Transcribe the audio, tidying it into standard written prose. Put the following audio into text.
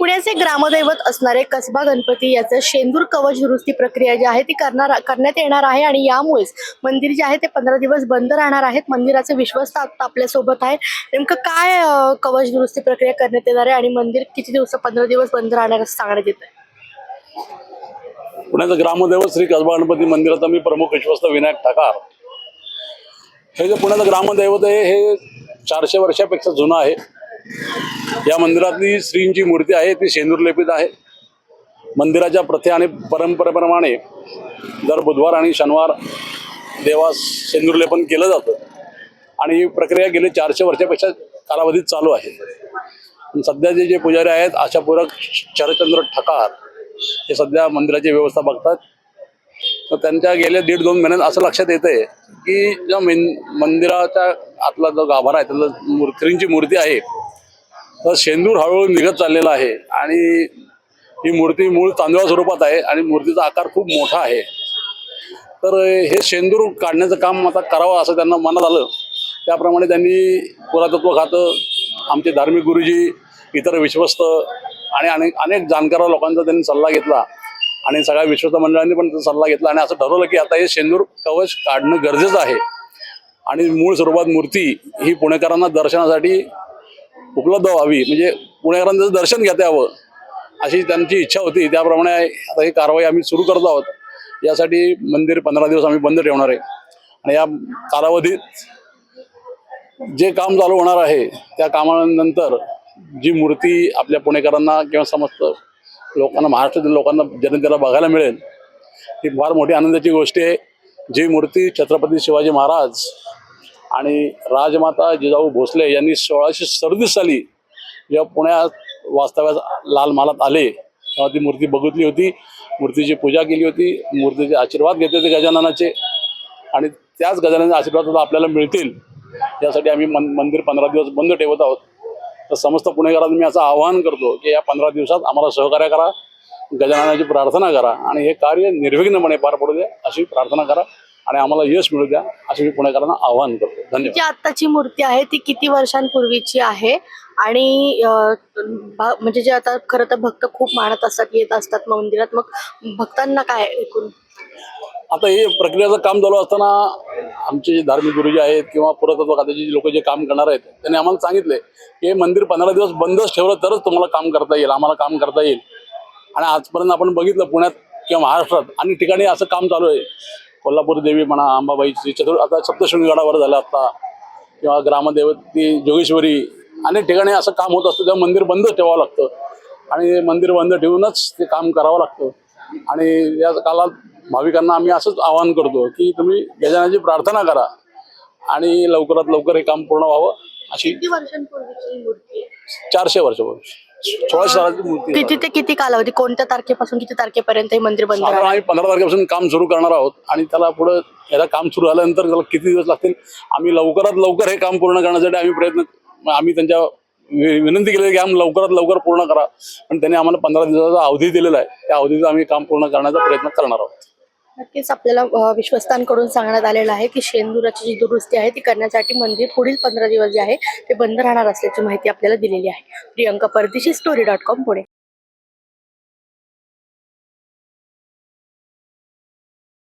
पुण्याचे ग्रामदैवत असणारे कसबा गणपती याचं शेंदूर कवच दुरुस्ती प्रक्रिया जी आहे ती करण्यात येणार आहे आणि यामुळेच मंदिर जे आहे ते 15 दिवस बंद राहणार आहेत। मंदिराचे विश्वस्त आता आपल्या सोबत आहे। नेमकं काय कवच दुरुस्ती प्रक्रिया करण्यात येणार आहे आणि मंदिर किती दिवस 15 दिवस बंद राहणार असं सांगण्यात येत आहे। पुण्याचं ग्रामदैवत श्री कसबा गणपती मंदिराचा मी प्रमुख विश्वस्त विनायक ठाकार। हे जे पुण्याचं ग्रामदैवत आहे हे 400 वर्षापेक्षा जुनं आहे। या मंदिरातली श्रींची मूर्ती आहे ती शेंदूर लेपित आहे। मंदिराच्या प्रथे आणि परंपरेप्रमाणे दर बुधवार आणि शनिवार देवास शेंदूर लेपन केलं जातं आणि ही प्रक्रिया गेली 400 वर्षापेक्षा कालावधीत चालू आहे। सध्याचे जे पुजारी आहेत आशापूरक शरदचंद्र ठाकार हे सध्या मंदिराची व्यवस्था बघतात। तर त्यांच्या गेल्या 1.5-2 महिन्यात असं लक्षात येतंय की ज्या मंदिराच्या आतला जो गाभारा आहे त्याला श्रींची मूर्ती आहे तर शेंदूर हळूहळू निघत चाललेला आहे आणि ही मूर्ती मूळ तांदळा स्वरूपात आहे आणि मूर्तीचा आकार खूप मोठा आहे। तर हे शेंदूर काढण्याचं काम आता करावं असं त्यांना मनात आलं। त्याप्रमाणे त्यांनी पुरातत्व खातं, आमचे धार्मिक गुरुजी, इतर विश्वस्त आणि अनेक जाणकार लोकांचा त्यांनी सल्ला घेतला आणि सगळ्या विश्वस्त मंडळांनी पण सल्ला घेतला आणि असं ठरवलं की आता हे शेंदूर कवच काढणं गरजेचं आहे आणि मूळ स्वरूपात मूर्ती ही पुणेकरांना दर्शनासाठी उपलब्ध व्हावी, म्हणजे पुणेकरांचं दर्शन घेता यावं अशी त्यांची इच्छा होती। त्याप्रमाणे आता ही कारवाई आम्ही सुरू करत आहोत। यासाठी मंदिर 15 दिवस आम्ही बंद ठेवणार आहे आणि या कालावधीत जे काम चालू होणार आहे त्या कामानंतर जी मूर्ती आपल्या पुणेकरांना किंवा समस्त लोकांना, महाराष्ट्रातील लोकांना, जनतेला बघायला मिळेल ही फार मोठी आनंदाची गोष्ट आहे। जी मूर्ती छत्रपती शिवाजी महाराज आणि राजमाता जिजाऊ भोसले यांनी 1637 साली जेव्हा पुण्यात वास्तव्यास लाल महालात आले तेव्हा ती मूर्ती बघितली होती, मूर्तीची पूजा केली होती, मूर्तीचे आशीर्वाद घेतले होते गजाननाचे आणि त्याच गजाननाचे आशीर्वाद आपल्याला मिळतील यासाठी आम्ही मंदिर 15 दिवस बंद ठेवत आहोत। तर समस्त पुणेकरांना मी असं आवाहन करतो की या 15 दिवसात आम्हाला सहकार्य करा, गजाननाची प्रार्थना करा आणि हे कार्य निर्विघ्नपणे पार पडू द्या अशी प्रार्थना करा आणि आम्हाला यश मिळू द्या असे मी पुणेकरांना आवाहन करतो। धन्यवाद। जी आत्ताची मूर्ती आहे ती किती वर्षांपूर्वीची आहे आणि म्हणजे जे आता खरं तर भक्त खूप मानत असतात, येत असतात मंदिरात, मग भक्तांना काय एकूण आता हे प्रक्रियेचं काम चालू असताना आमचे जे धार्मिक गुरुजी आहेत किंवा पुरातत्व खात्याचे लोक जे काम करणार आहेत त्यांनी आम्हाला सांगितले की हे मंदिर 15 दिवस बंदच ठेवलं तरच तुम्हाला काम करता येईल, आम्हाला काम करता येईल। आणि आजपर्यंत आपण बघितलं पुण्यात किंवा महाराष्ट्रात अनेक ठिकाणी असं काम चालू आहे। कोल्हापूर देवी म्हणा, अंबाबाईची आता सप्तशृंगी गडावर झालं आता, किंवा ग्रामदेवत ती जोगेश्वरी, अनेक ठिकाणी असं काम होत असतं तेव्हा मंदिर बंद ठेवावं लागतं आणि मंदिर बंद ठेवूनच ते काम करावं लागतं। आणि या काळात भाविकांना आम्ही असंच आवाहन करतो की तुम्ही गजाननाची प्रार्थना करा आणि लवकरात लवकर हे काम पूर्ण व्हावं अशी। किती वर्षांपूर्वीची मूर्ती आहे? 400 वर्षापूर्वी 1600 सालाची मूर्ती आहे। किती ते किती कालावधी, कोणत्या तारखेपासून किती तारखेपर्यंत हे मंदिर बंद साधारण राहणार? आम्ही 15 तारखेपासून काम सुरू करणार आहोत आणि त्याला पुढे याला काम सुरू झाल्यानंतर त्याला किती दिवस लागतील आम्ही लवकरात लवकर हे काम पूर्ण करण्यासाठी आम्ही त्यांच्या विनंती केली की आम्ही लवकरात लवकर पूर्ण करा, पण त्यांनी आम्हाला 15 दिवसाचा अवधी दिलेला आहे। त्या अवधीत आम्ही काम पूर्ण करण्याचा प्रयत्न करणार आहोत। नक्कीच आपल्याला विश्वस्तांकडून सांगण्यात आलेलं आहे की शेंदुराची जी दुरुस्ती आहे ती करण्यासाठी मंदिर पुढील 15 दिवस जे आहे ते बंद राहणार असल्याची माहिती आपल्याला दिलेली आहे। प्रियंका परदेशी story.com पुणे।